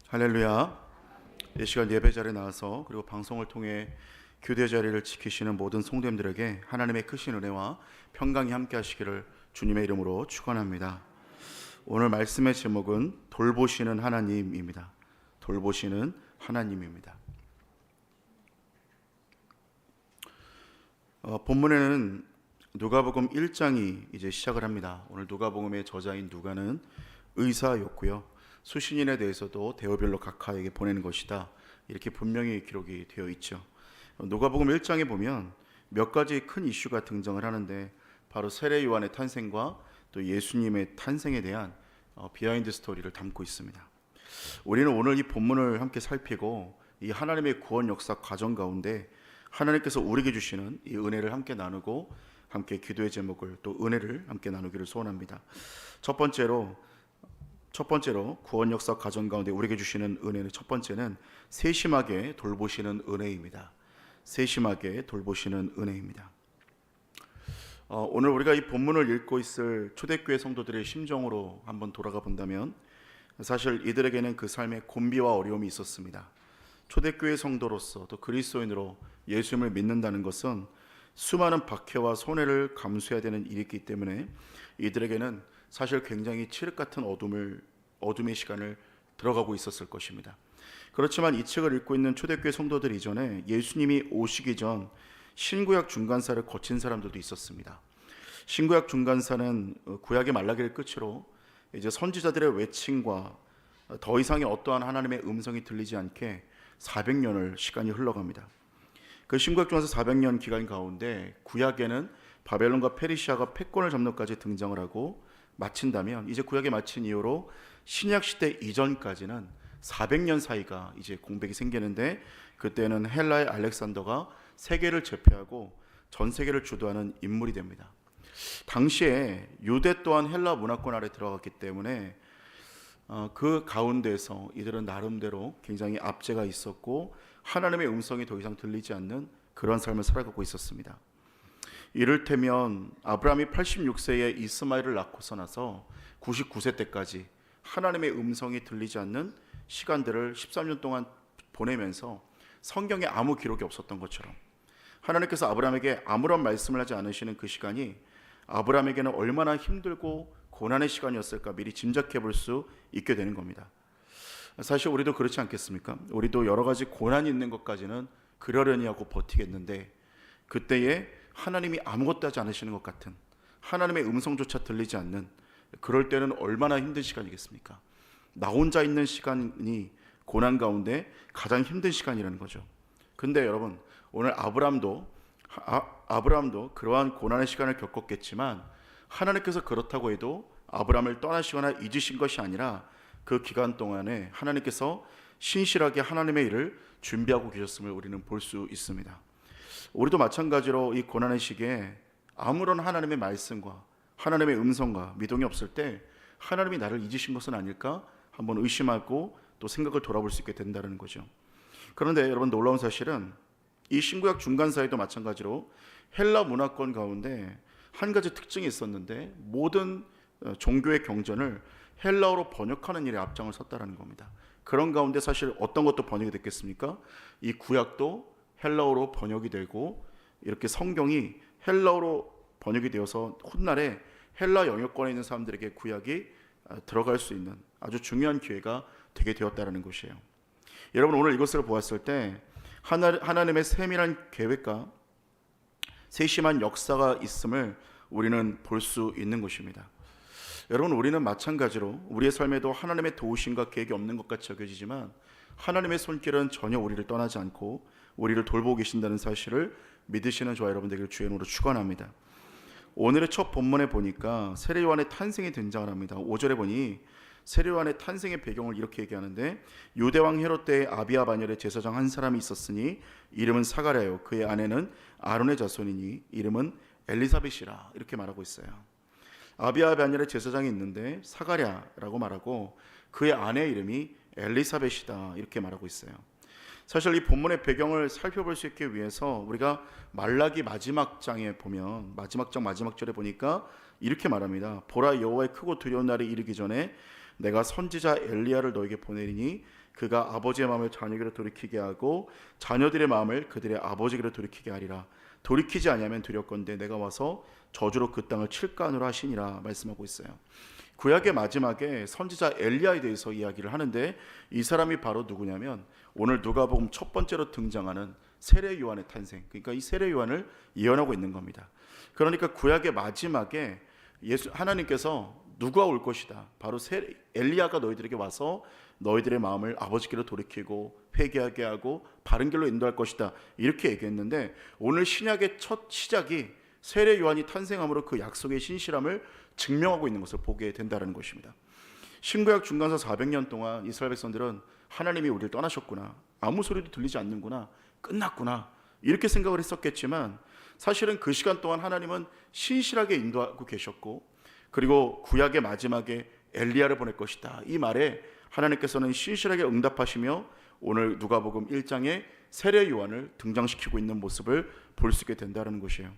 할렐루야. 이 시간 예배 자리에 나와서 그리고 방송을 통해 교대 자리를 지키시는 모든 성도님들에게 하나님의 크신 은혜와 평강이 함께 하시기를 주님의 이름으로 축원합니다. 오늘 말씀의 제목은 돌보시는 하나님입니다. 돌보시는 하나님입니다. 본문에는 누가복음 1장이 이제 시작을 합니다. 오늘 누가복음의 저자인 누가는 의사였고요. 수신인에 대해서도 대오별로 각하에게 보내는 것이다, 이렇게 분명히 기록이 되어 있죠. 누가복음 1장에 보면 몇 가지 큰 이슈가 등장을 하는데 바로 세례 요한의 탄생과 또 예수님의 탄생에 대한 비하인드 스토리를 담고 있습니다. 우리는 오늘 이 본문을 함께 살피고 이 하나님의 구원 역사 과정 가운데 하나님께서 우리에게 주시는 이 은혜를 함께 나누고 함께 기도의 제목을 또 은혜를 함께 나누기를 소원합니다. 첫 번째로 구원 역사 과정 가운데 우리에게 주시는 은혜는, 첫 번째는 세심하게 돌보시는 은혜입니다. 세심하게 돌보시는 은혜입니다. 오늘 우리가 이 본문을 읽고 있을 초대교회 성도들의 심정으로 한번 돌아가 본다면 사실 이들에게는 그 삶에 곤비와 어려움이 있었습니다. 초대교회 성도로서 또 그리스도인으로 예수님을 믿는다는 것은 수많은 박해와 손해를 감수해야 되는 일이기 때문에 이들에게는 사실 굉장히 칠흑 같은 어둠의 시간을 들어가고 있었을 것입니다. 그렇지만 이 책을 읽고 있는 초대교회 성도들 이전에 예수님이 오시기 전 신구약 중간사를 거친 사람들도 있었습니다. 신구약 중간사는 구약의 말라기를 끝으로 이제 선지자들의 외침과 더 이상의 어떠한 하나님의 음성이 들리지 않게 400년을 시간이 흘러갑니다. 그 신구약 중에서 400년 기간 가운데 구약에는 바벨론과 페르시아가 패권을 잡는 것까지 등장을 하고 마친다면, 이제 구약에 마친 이후로 신약 시대 이전까지는 400년 사이가 이제 공백이 생기는데, 그때는 헬라의 알렉산더가 세계를 제패하고 전 세계를 주도하는 인물이 됩니다. 당시에 유대 또한 헬라 문화권 아래 들어갔기 때문에 그 가운데서 이들은 나름대로 굉장히 압제가 있었고 하나님의 음성이 더 이상 들리지 않는 그런 삶을 살아가고 있었습니다. 이를테면 아브라함이 86세에 이스마엘을 낳고서 나서 99세 때까지 하나님의 음성이 들리지 않는 시간들을 13년 동안 보내면서 성경에 아무 기록이 없었던 것처럼 하나님께서 아브라함에게 아무런 말씀을 하지 않으시는 그 시간이 아브라함에게는 얼마나 힘들고 고난의 시간이었을까 미리 짐작해 볼 수 있게 되는 겁니다. 사실 우리도 그렇지 않겠습니까? 우리도 여러 가지 고난이 있는 것까지는 그러려니 하고 버티겠는데, 그때에 하나님이 아무것도 하지 않으시는 것 같은, 하나님의 음성조차 들리지 않는, 그럴 때는 얼마나 힘든 시간이겠습니까? 나 혼자 있는 시간이 고난 가운데 가장 힘든 시간이라는 거죠. 근데 여러분, 오늘 아브라함도 그러한 고난의 시간을 겪었겠지만 하나님께서 그렇다고 해도 아브라함을 떠나시거나 잊으신 것이 아니라 그 기간 동안에 하나님께서 신실하게 하나님의 일을 준비하고 계셨음을 우리는 볼 수 있습니다. 우리도 마찬가지로 이 고난의 시기에 아무런 하나님의 말씀과 하나님의 음성과 미동이 없을 때 하나님이 나를 잊으신 것은 아닐까 한번 의심하고 또 생각을 돌아볼 수 있게 된다는 거죠. 그런데 여러분, 놀라운 사실은 이 신구약 중간사에도 마찬가지로 헬라 문화권 가운데 한 가지 특징이 있었는데, 모든 종교의 경전을 헬라어로 번역하는 일에 앞장을 섰다는 겁니다. 그런 가운데 사실 어떤 것도 번역이 됐겠습니까? 이 구약도 헬라어로 번역이 되고, 이렇게 성경이 헬라어로 번역이 되어서 훗날에 헬라 영역권에 있는 사람들에게 구약이 들어갈 수 있는 아주 중요한 기회가 되게 되었다는 것이에요. 여러분, 오늘 이것을 보았을 때 하나님의 세밀한 계획과 세심한 역사가 있음을 우리는 볼 수 있는 것입니다. 여러분, 우리는 마찬가지로 우리의 삶에도 하나님의 도우심과 계획이 없는 것 같이 여겨지지만 하나님의 손길은 전혀 우리를 떠나지 않고 우리를 돌보고 계신다는 사실을 믿으시는 저와 여러분 되기를 주의 이름으로 축원합니다. 오늘의 첫 본문에 보니까 세례 요한의 탄생이 등장을 합니다. 5절에 보니 세례 요한의 탄생의 배경을 이렇게 얘기하는데, 유대왕 헤롯 때에 아비야 반열에 제사장 한 사람이 있었으니 이름은 사가랴요, 그의 아내는 아론의 자손이니 이름은 엘리사벳이라, 이렇게 말하고 있어요. 아비야 반열에 제사장이 있는데 사가랴라고 말하고 그의 아내 이름이 엘리사벳이다, 이렇게 말하고 있어요. 사실 이 본문의 배경을 살펴볼 수 있기 위해서 우리가 말라기 마지막 장에 보면, 마지막 장 마지막 절에 보니까 이렇게 말합니다. 보라, 여호와의 크고 두려운 날이 이르기 전에 내가 선지자 엘리야를 너에게 보내리니 그가 아버지의 마음을 자녀에게로 돌이키게 하고 자녀들의 마음을 그들의 아버지에게로 돌이키게 하리라. 돌이키지 아니하면 두렵건대 내가 와서 저주로 그 땅을 칠까 하노라 하시니라 말씀하고 있어요. 구약의 마지막에 선지자 엘리야에 대해서 이야기를 하는데 이 사람이 바로 누구냐면 오늘 누가복음 첫 번째로 등장하는 세례 요한의 탄생, 그러니까 이 세례 요한을 예언하고 있는 겁니다. 그러니까 구약의 마지막에 하나님께서 누가 올 것이다, 바로 엘리야가 너희들에게 와서 너희들의 마음을 아버지께로 돌이키고 회개하게 하고 바른 길로 인도할 것이다, 이렇게 얘기했는데 오늘 신약의 첫 시작이 세례 요한이 탄생함으로 그 약속의 신실함을 증명하고 있는 것을 보게 된다는 것입니다. 신구약 중간서 400년 동안 이스라엘 백성들은 하나님이 우리를 떠나셨구나, 아무 소리도 들리지 않는구나, 끝났구나, 이렇게 생각을 했었겠지만 사실은 그 시간 동안 하나님은 신실하게 인도하고 계셨고, 그리고 구약의 마지막에 엘리야를 보낼 것이다, 이 말에 하나님께서는 신실하게 응답하시며 오늘 누가복음 1장에 세례 요한을 등장시키고 있는 모습을 볼 수 있게 된다는 것이에요.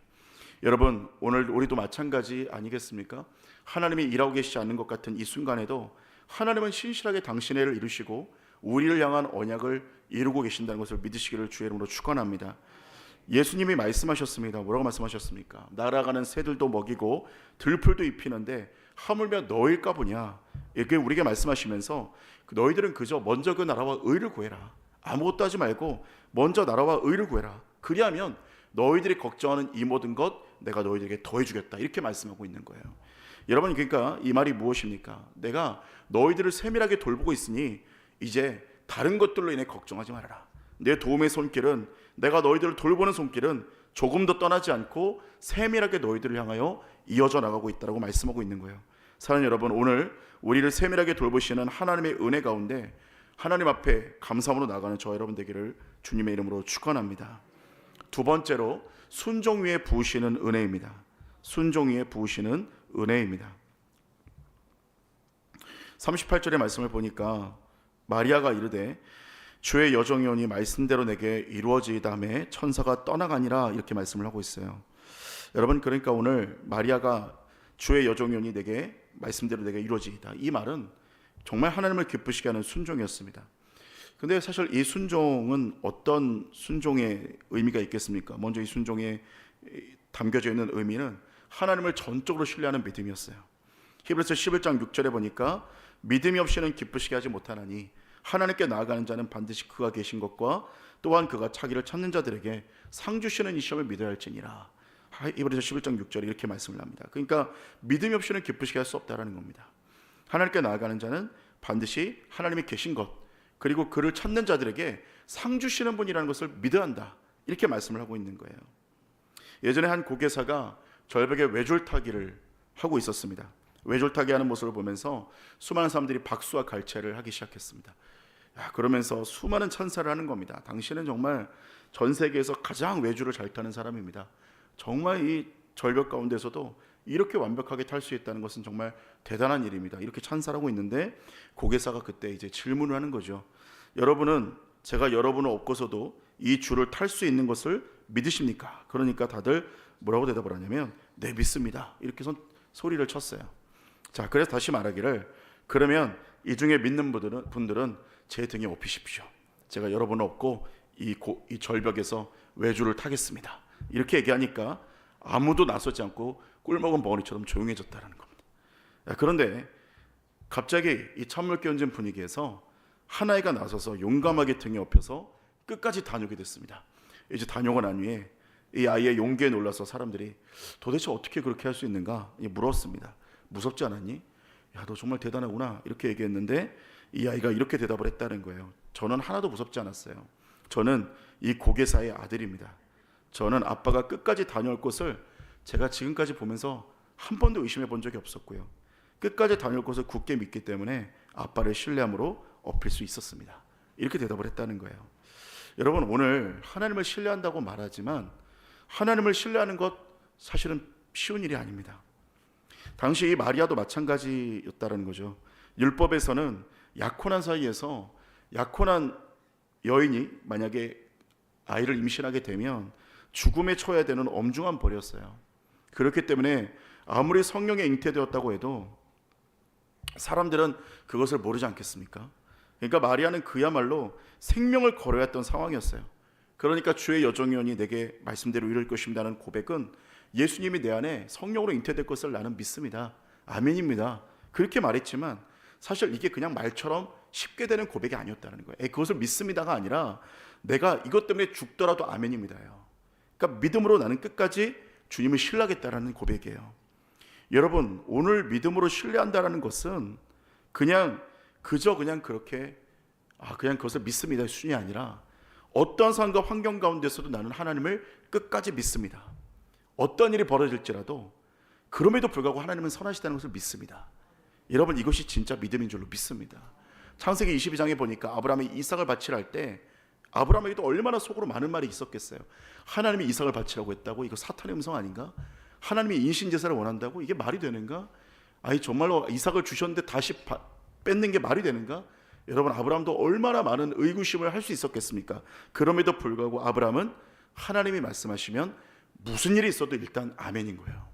여러분, 오늘 우리도 마찬가지 아니겠습니까? 하나님이 일하고 계시지 않는 것 같은 이 순간에도 하나님은 신실하게 당신의 일을 이루시고 우리를 향한 언약을 이루고 계신다는 것을 믿으시기를 주의 이름으로 축원합니다. 예수님이 말씀하셨습니다. 뭐라고 말씀하셨습니까? 날아가는 새들도 먹이고 들풀도 입히는데 하물며 너일까 보냐, 이렇게 우리에게 말씀하시면서 너희들은 그저 먼저 그 나라와 의를 구해라, 아무것도 하지 말고 먼저 나라와 의를 구해라, 그리하면 너희들이 걱정하는 이 모든 것 내가 너희들에게 더해주겠다, 이렇게 말씀하고 있는 거예요. 여러분, 그러니까 이 말이 무엇입니까? 내가 너희들을 세밀하게 돌보고 있으니 이제 다른 것들로 인해 걱정하지 말아라. 내 도움의 손길은, 내가 너희들을 돌보는 손길은 조금도 떠나지 않고 세밀하게 너희들을 향하여 이어져 나가고 있다고 말씀하고 있는 거예요. 사랑하는 여러분, 오늘 우리를 세밀하게 돌보시는 하나님의 은혜 가운데 하나님 앞에 감사함으로 나가는 저 여러분 되기를 주님의 이름으로 축원합니다. 두 번째로 순종 위에 부으시는 은혜입니다. 순종 위에 부으시는 은혜입니다. 38절의 말씀을 보니까 마리아가 이르되 주의 여종이오니 말씀대로 내게 이루어지이다매 천사가 떠나가니라, 이렇게 말씀을 하고 있어요. 여러분, 그러니까 오늘 마리아가 주의 여종이오니 내게 말씀대로 내게 이루어지이다, 이 말은 정말 하나님을 기쁘시게 하는 순종이었습니다. 근데 사실 이 순종은 어떤 순종의 의미가 있겠습니까? 먼저 이 순종에 담겨져 있는 의미는 하나님을 전적으로 신뢰하는 믿음이었어요. 히브리서 11장 6절에 보니까 믿음이 없이는 기쁘시게 하지 못하나니 하나님께 나아가는 자는 반드시 그가 계신 것과 또한 그가 자기를 찾는 자들에게 상 주시는 이 시험을 믿어야 할지니라. 히브리서 11장 6절에 이렇게 말씀을 합니다. 그러니까 믿음이 없이는 기쁘시게 할 수 없다는 겁니다. 하나님께 나아가는 자는 반드시 하나님이 계신 것, 그리고 그를 찾는 자들에게 상 주시는 분이라는 것을 믿어야 한다, 이렇게 말씀을 하고 있는 거예요. 예전에 한 고개사가 절벽에 외줄타기를 하고 있었습니다. 외줄타기 하는 모습을 보면서 수많은 사람들이 박수와 갈채를 하기 시작했습니다. 그러면서 수많은 찬사를 하는 겁니다. 당신은 정말 전 세계에서 가장 외줄을 잘 타는 사람입니다. 정말 이 절벽 가운데서도 이렇게 완벽하게 탈 수 있다는 것은 정말 대단한 일입니다, 이렇게 찬사를 하고 있는데 고개사가 그때 이제 질문을 하는 거죠. 여러분은 제가 여러분을 업고서도 이 줄을 탈 수 있는 것을 믿으십니까? 그러니까 다들 뭐라고 대답을 하냐면 네, 믿습니다, 이렇게 소리를 쳤어요. 자, 그래서 다시 말하기를, 그러면 이 중에 믿는 분들은 제 등에 업히십시오. 제가 여러분을 업고 이 절벽에서 외줄을 타겠습니다, 이렇게 얘기하니까 아무도 나서지 않고 꿀먹은 벙어리처럼 조용해졌다는 겁니다. 그런데 갑자기 이 찬물 끼얹은 분위기에서 하나이가 나서서 용감하게 등에 업혀서 끝까지 다녀오게 됐습니다. 이제 다녀오고 난 후에 이 아이의 용기에 놀라서 사람들이 도대체 어떻게 그렇게 할 수 있는가 물었습니다. 무섭지 않았니? 야, 너 정말 대단하구나, 이렇게 얘기했는데 이 아이가 이렇게 대답을 했다는 거예요. 저는 하나도 무섭지 않았어요. 저는 이 고개사의 아들입니다. 저는 아빠가 끝까지 다녀올 것을 제가 지금까지 보면서 한 번도 의심해 본 적이 없었고요, 끝까지 다녀올 것을 굳게 믿기 때문에 아빠를 신뢰함으로 업힐 수 있었습니다, 이렇게 대답을 했다는 거예요. 여러분, 오늘 하나님을 신뢰한다고 말하지만 하나님을 신뢰하는 것 사실은 쉬운 일이 아닙니다. 당시 이 마리아도 마찬가지였다는 거죠. 율법에서는 약혼한 사이에서 약혼한 여인이 만약에 아이를 임신하게 되면 죽음에 처해야 되는 엄중한 벌이었어요. 그렇기 때문에 아무리 성령에 잉태되었다고 해도 사람들은 그것을 모르지 않겠습니까? 그러니까 마리아는 그야말로 생명을 걸어야 했던 상황이었어요. 그러니까 주의 여종이오니 내게 말씀대로 이룰 것입니다라는 고백은 예수님이 내 안에 성령으로 잉태될 것을 나는 믿습니다. 아멘입니다. 그렇게 말했지만 사실 이게 그냥 말처럼 쉽게 되는 고백이 아니었다는 거예요. 그것을 믿습니다가 아니라 내가 이것 때문에 죽더라도 아멘입니다예요. 그러니까 믿음으로 나는 끝까지 주님을 신뢰하겠다라는 고백이에요. 여러분, 오늘 믿음으로 신뢰한다라는 것은 그냥 그렇게 그냥 그것을 믿습니다 수준이 아니라 어떠한 상황과 환경 가운데서도 나는 하나님을 끝까지 믿습니다. 어떤 일이 벌어질지라도 그럼에도 불구하고 하나님은 선하시다는 것을 믿습니다. 여러분, 이것이 진짜 믿음인 줄로 믿습니다. 창세기 22장에 보니까 아브라함이 이삭을 바치라 할 때 아브라함에게도 얼마나 속으로 많은 말이 있었겠어요. 하나님이 이삭을 바치라고 했다고? 이거 사탄의 음성 아닌가? 하나님이 인신제사를 원한다고? 이게 말이 되는가? 아니 정말로 이삭을 주셨는데 다시 뺏는 게 말이 되는가? 여러분, 아브라함도 얼마나 많은 의구심을 할 수 있었겠습니까? 그럼에도 불구하고 아브라함은 하나님이 말씀하시면 무슨 일이 있어도 일단 아멘인 거예요.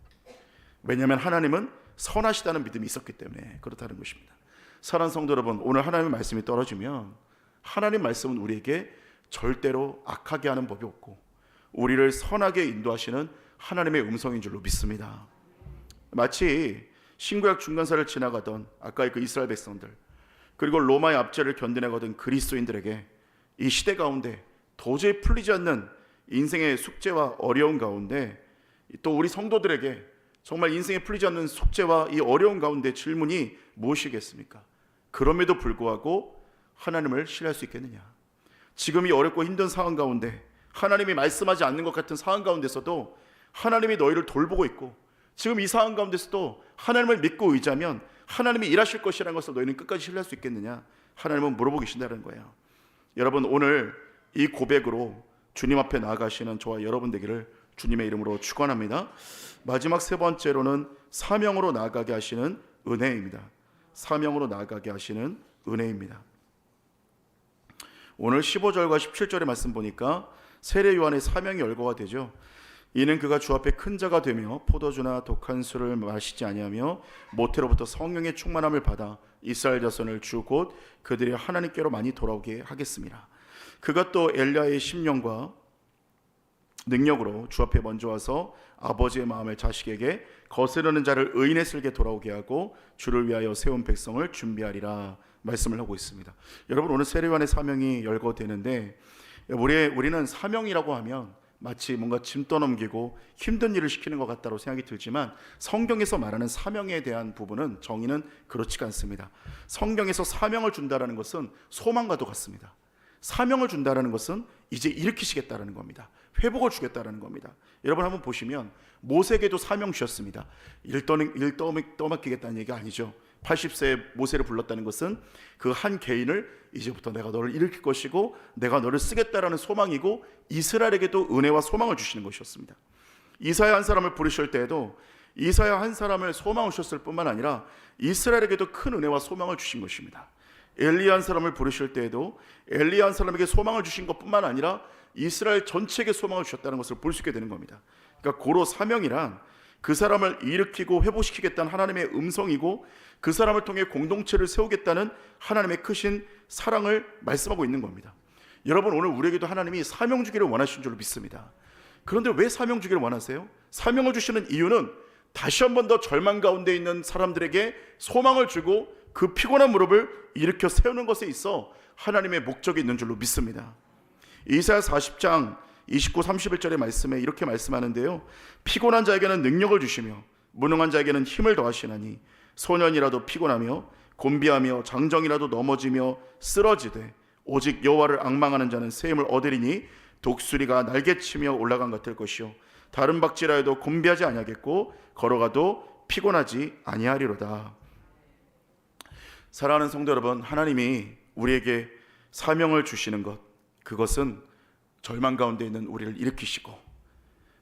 왜냐하면 하나님은 선하시다는 믿음이 있었기 때문에 그렇다는 것입니다. 사랑하는 성도 여러분, 오늘 하나님의 말씀이 떨어지면 하나님 말씀은 우리에게 절대로 악하게 하는 법이 없고 우리를 선하게 인도하시는 하나님의 음성인 줄로 믿습니다. 마치 신구약 중간사를 지나가던 아까의 그 이스라엘 백성들, 그리고 로마의 압제를 견뎌내거든 그리스도인들에게 이 시대 가운데 도저히 풀리지 않는 인생의 숙제와 어려운 가운데 또 우리 성도들에게 정말 인생에 풀리지 않는 숙제와 이 어려운 가운데 질문이 무엇이겠습니까? 그럼에도 불구하고 하나님을 신뢰할 수 있겠느냐? 지금 이 어렵고 힘든 상황 가운데 하나님이 말씀하지 않는 것 같은 상황 가운데서도 하나님이 너희를 돌보고 있고 지금 이 상황 가운데서도 하나님을 믿고 의지하면 하나님이 일하실 것이라는 것을 너희는 끝까지 신뢰할 수 있겠느냐? 하나님은 물어보고 계신다는 거예요. 여러분, 오늘 이 고백으로 주님 앞에 나아가시는 저와 여러분 되기를 주님의 이름으로 축원합니다. 마지막 세 번째로는 사명으로 나아가게 하시는 은혜입니다. 사명으로 나아가게 하시는 은혜입니다. 오늘 15절과 17절의 말씀 보니까 세례 요한의 사명이 열거가 되죠. 이는 그가 주 앞에 큰 자가 되며 포도주나 독한 술을 마시지 아니하며 모태로부터 성령의 충만함을 받아 이스라엘 자손을 주 곧 그들이 하나님께로 많이 돌아오게 하겠습니다. 그가 또 엘리야의 심령과 능력으로 주 앞에 먼저 와서 아버지의 마음을 자식에게 거스르는 자를 의인의 슬게 돌아오게 하고 주를 위하여 세운 백성을 준비하리라 말씀을 하고 있습니다. 여러분, 오늘 세례 요한의 사명이 열거되는데 우리는 사명이라고 하면 마치 뭔가 짐 떠넘기고 힘든 일을 시키는 것 같다고 생각이 들지만 성경에서 말하는 사명에 대한 부분은 정의는 그렇지가 않습니다. 성경에서 사명을 준다라는 것은 소망과도 같습니다. 사명을 준다라는 것은 이제 일으키시겠다라는 겁니다. 회복을 주겠다라는 겁니다. 여러분 한번 보시면 모세에게도 사명 주셨습니다. 일 떠맡기겠다는 얘기가 아니죠. 80세에 모세를 불렀다는 것은 그 한 개인을 이제부터 내가 너를 일으킬 것이고 내가 너를 쓰겠다라는 소망이고 이스라엘에게도 은혜와 소망을 주시는 것이었습니다. 이사야 한 사람을 부르실 때에도 이사야 한 사람을 소망을 주셨을 뿐만 아니라 이스라엘에게도 큰 은혜와 소망을 주신 것입니다. 엘리야 한 사람을 부르실 때에도 엘리야 한 사람에게 소망을 주신 것뿐만 아니라 이스라엘 전체에게 소망을 주셨다는 것을 볼 수 있게 되는 겁니다. 그러니까 고로 사명이란 그 사람을 일으키고 회복시키겠다는 하나님의 음성이고 그 사람을 통해 공동체를 세우겠다는 하나님의 크신 사랑을 말씀하고 있는 겁니다. 여러분, 오늘 우리에게도 하나님이 사명 주기를 원하시는 줄로 믿습니다. 그런데 왜 사명 주기를 원하세요? 사명을 주시는 이유는 다시 한 번 더 절망 가운데 있는 사람들에게 소망을 주고 그 피곤한 무릎을 일으켜 세우는 것에 있어 하나님의 목적이 있는 줄로 믿습니다. 이사야 40장 29, 31절의 말씀에 이렇게 말씀하는데요. 피곤한 자에게는 능력을 주시며 무능한 자에게는 힘을 더하시나니 소년이라도 피곤하며 곤비하며 장정이라도 넘어지며 쓰러지되 오직 여호와를 앙망하는 자는 새 힘을 얻으리니 독수리가 날개치며 올라간 것 같을 것이요 다른 박지라 해도 곤비하지 아니하겠고 걸어가도 피곤하지 아니하리로다. 사랑하는 성도 여러분, 하나님이 우리에게 사명을 주시는 것, 그것은 절망 가운데 있는 우리를 일으키시고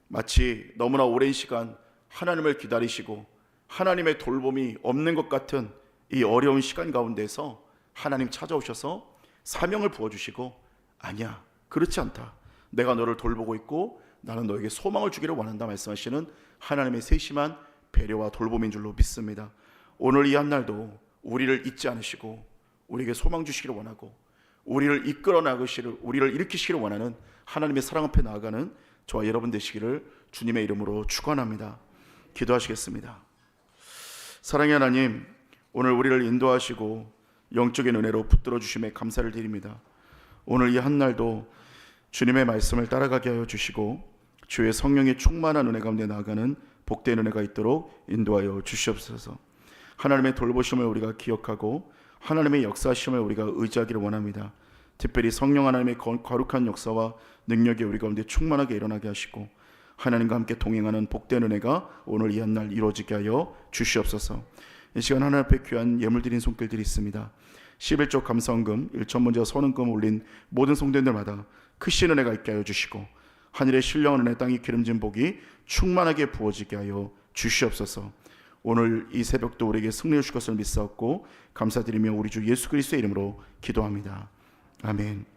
마치 너무나 오랜 시간 하나님을 기다리시고 하나님의 돌봄이 없는 것 같은 이 어려운 시간 가운데서 하나님 찾아오셔서 사명을 부어주시고 아니야, 그렇지 않다, 내가 너를 돌보고 있고 나는 너에게 소망을 주기를 원한다 말씀하시는 하나님의 세심한 배려와 돌봄인 줄로 믿습니다. 오늘 이 한날도 우리를 잊지 않으시고 우리에게 소망 주시기를 원하고 우리를 이끌어 나가시기를, 우리를 일으키시기를 원하는 하나님의 사랑 앞에 나아가는 저와 여러분 되시기를 주님의 이름으로 축원합니다. 기도하시겠습니다. 사랑의 하나님, 오늘 우리를 인도하시고 영적인 은혜로 붙들어 주심에 감사를 드립니다. 오늘 이 한날도 주님의 말씀을 따라가게 하여 주시고 주의 성령의 충만한 은혜 가운데 나아가는 복된 은혜가 있도록 인도하여 주시옵소서. 하나님의 돌보심을 우리가 기억하고 하나님의 역사하심을 우리가 의지하기를 원합니다. 특별히 성령 하나님의 거룩한 역사와 능력이 우리 가운데 충만하게 일어나게 하시고 하나님과 함께 동행하는 복된 은혜가 오늘 이 한날 이루어지게 하여 주시옵소서. 이 시간 하나님 앞에 귀한 예물 드린 손길들이 있습니다. 11조 감사원금, 1천문제와 선원금 올린 모든 성도님들마다 크신 은혜가 있게 하여 주시고 하늘의 신령한 은혜, 땅이 기름진 복이 충만하게 부어지게 하여 주시옵소서. 오늘 이 새벽도 우리에게 승리해 주실 것을 믿사옵고 감사드리며 우리 주 예수 그리스도의 이름으로 기도합니다. 아멘.